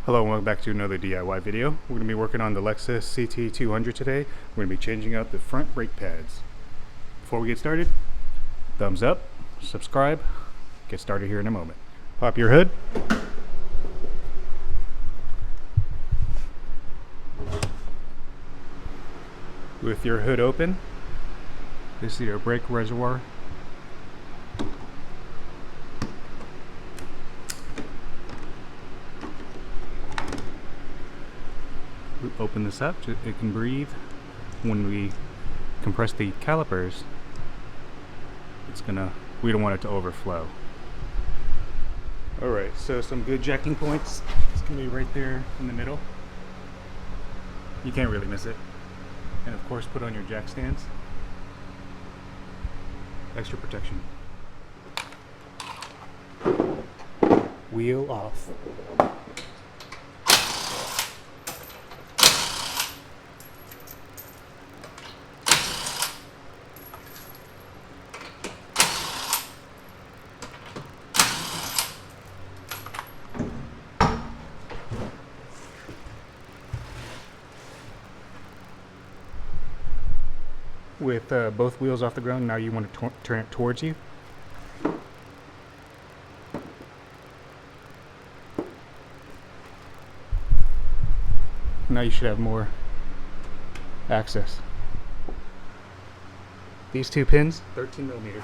Hello and welcome back to another DIY video. We're going to be working on the Lexus CT200 today. We're going to be changing out the front brake pads. Before we get started, thumbs up, subscribe, get started here in a moment. Pop your hood. With your hood open, this is your brake reservoir. Open this up so it can breathe. When we compress the calipers, we don't want it to overflow. Alright, so some good jacking points. It's gonna be right there in the middle. You can't really miss it. And of course, put on your jack stands. Extra protection. Wheel off. With both wheels off the ground, now you want to turn it towards you. Now you should have more access. These two pins, 13 millimeters.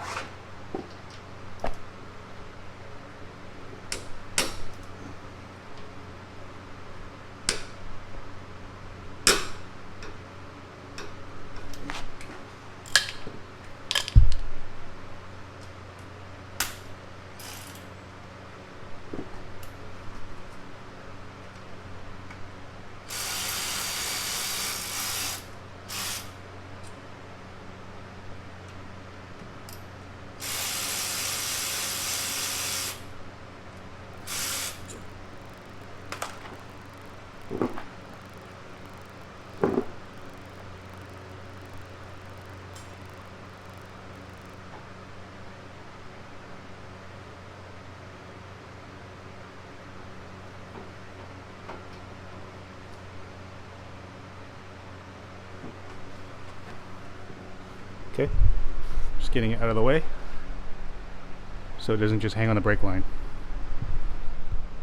Okay, just getting it out of the way so it doesn't just hang on the brake line.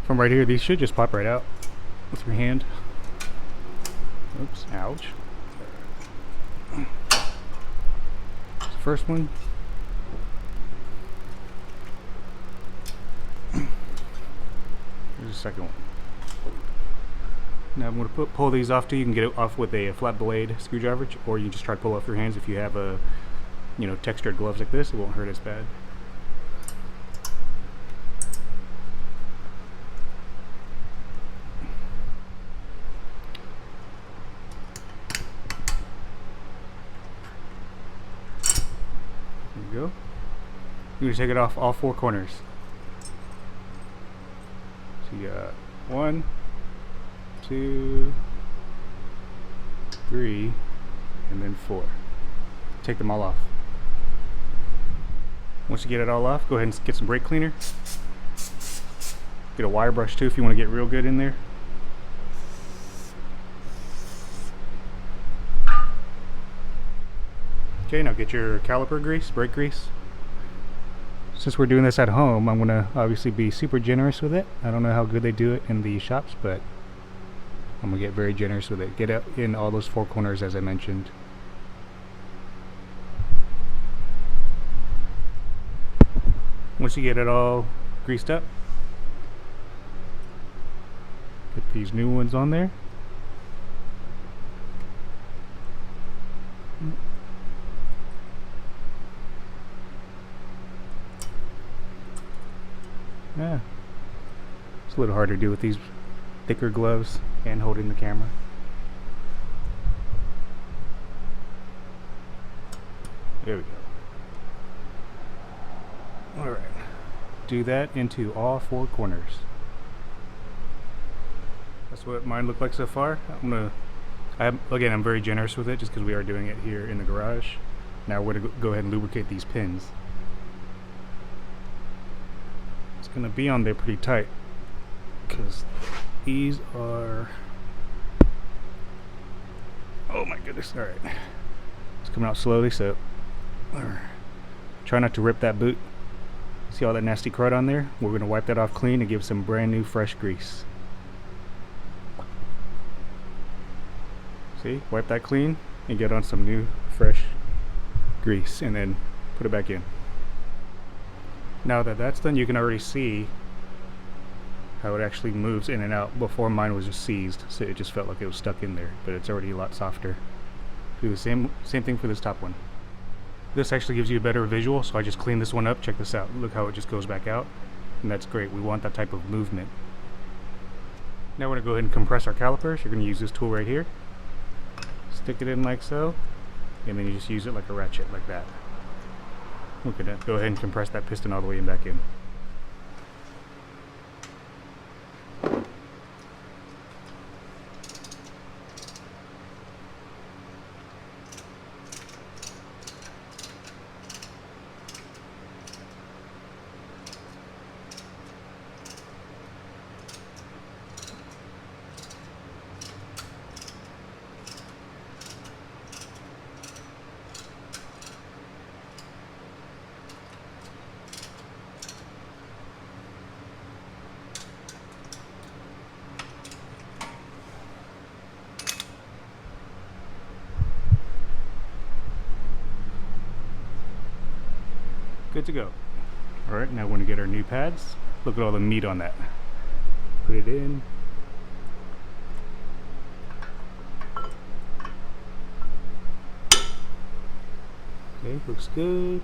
From right here, these should just pop right out with your hand. Oops, ouch. That's the first one. Here's the second one. Now I'm going to pull these off too. You can get it off with a flat blade screwdriver, or you just try to pull off your hands. If you have textured gloves like this, it won't hurt as bad. There you go. You're going to take it off all four corners. So you got 1, 2, 3, and then 4. Take them all off. Once you get it all off, go ahead and get some brake cleaner. Get a wire brush too if you want to get real good in there. Okay, now get your caliper grease, brake grease. Since we're doing this at home, I'm going to obviously be super generous with it. I don't know how good they do it in the shops, but I'm going to get very generous with it. Get it in all those four corners as I mentioned. Once you get it all greased up, put these new ones on there. Yeah, it's a little harder to do with these thicker gloves and holding the camera. There we go. Alright, do that into all four corners. That's what mine looked like so far. Again, I'm very generous with it just because we are doing it here in the garage. Now we're going to go ahead and lubricate these pins. It's going to be on there pretty tight because These are, oh my goodness, all right. It's coming out slowly, so try not to rip that boot. See all that nasty crud on there? We're gonna wipe that off clean and give some brand new fresh grease. See, wipe that clean and get on some new fresh grease and then put it back in. Now that that's done, you can already see how it actually moves in and out. Before, mine was just seized, so it just felt like it was stuck in there, but it's already a lot softer. Do the same thing for this top one. This actually gives you a better visual, so I just cleaned this one up. Check this out. Look how it just goes back out, and that's great. We want that type of movement. Now we're going to go ahead and compress our calipers. You're going to use this tool right here. Stick it in like so, and then you just use it like a ratchet, like that. We're going to go ahead and compress that piston all the way and back in. Good to go. Alright, now we're going to get our new pads. Look at all the meat on that. Put it in. Okay, looks good.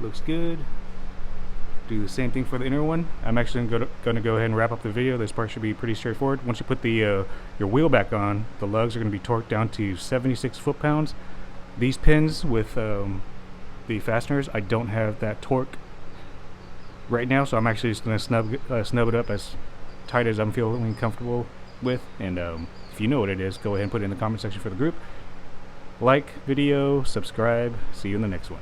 Looks good. Do the same thing for the inner one. I'm actually going to go ahead and wrap up the video. This part should be pretty straightforward. Once you put the your wheel back on, the lugs are going to be torqued down to 76 foot-pounds. These pins with the fasteners, I don't have that torque right now, so I'm actually just going to snub it up as tight as I'm feeling comfortable with. And if you know what it is, go ahead and put it in the comment section for the group. Like video, subscribe. See you in the next one.